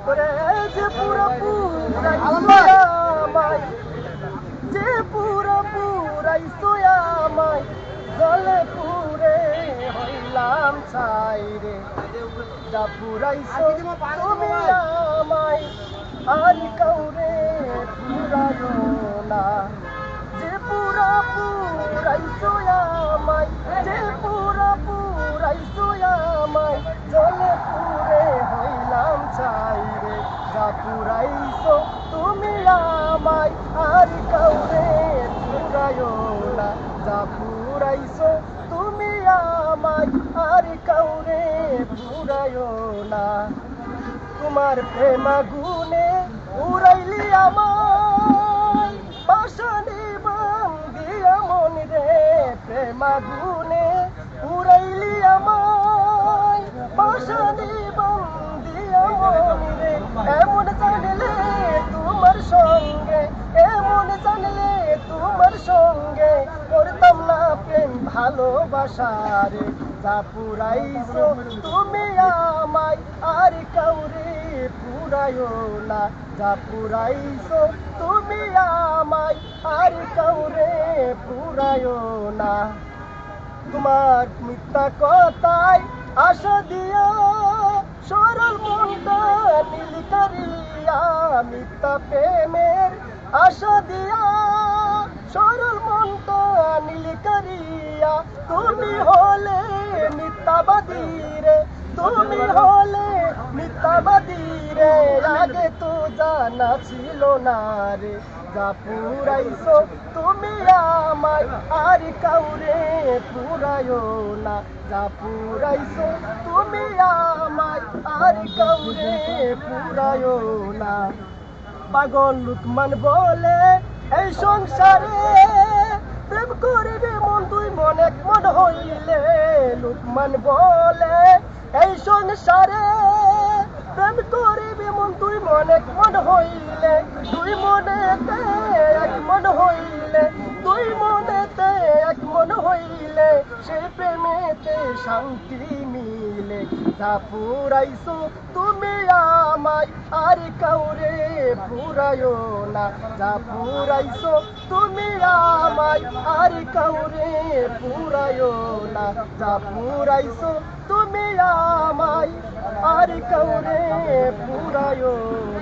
ওরে যে পুরাইছো আমায় জলে পুরে হইলাম ছাই রে যা পুরাইছো তুমি আমায় আর কাউরে পুরাইও না যে পুরাইছো আমায় যে পুরাইছো আমায় জলে পুরে হইলাম ছাই রে যা পুরাইছো তুমি আমায় আর কাউরে পুরাইও না যা পুরাইছো তুমি আমায় আর কাউরে পুরাইও না তোমার প্রেম আগুনে উড়াইলি আমায় বাসানি বান্ধিয়া মন রে প্রেম আগুনে উড়াইলি আমায় বাসানি বান্ধিয়া মন রে এমন জানলে তোমার সঙ্গে এমন জানলে তোমার সঙ্গে করতাম না প্রেম ভালোবাসা রে যা পুরাইছো তুমি আমায় আর কাউরে পুরাইও না যা পুরাইছো তুমি আমায় আর কাউরে পুরাইও না তোমার মিথ্যা কথায় আশা দিয়া সরল মনটা নীল করিয়া মিথ্যা প্রেমের আশা দিয়া সরল মনটা নীল করিয়া তুমি হলে মিথ্যাবাদী রে তুমি হলে মিথ্যাবাদী রে আগে তো জানা ছিল না রে যা পুরাইছো তুমি আমায় আর কাউরে পুরাইও না যা পুরাইছো তুমি আমায় আর কাউরে পুরাইও না পাগল লুকমান বলে এই সংসারে প্রেম করিবে মন দুই মন এক মন হইলে লুকমান বলে এই সংসারে প্রেম করিবে মন দুই মন এক মন হইলে দুই মনেতে এক মন হইলে দুই মনেতে এক মন হইলে সেই প্রেমেতে শান্তি মিলে যা পুরাইছো তুমি আমায় আর কাউরে পুরাইও না যা পুরাইছো তুমি আমায় আর কাউরে পুরাইও না যা পুরাইছো তুমি আমায় আর কাউরে পুরাইও না।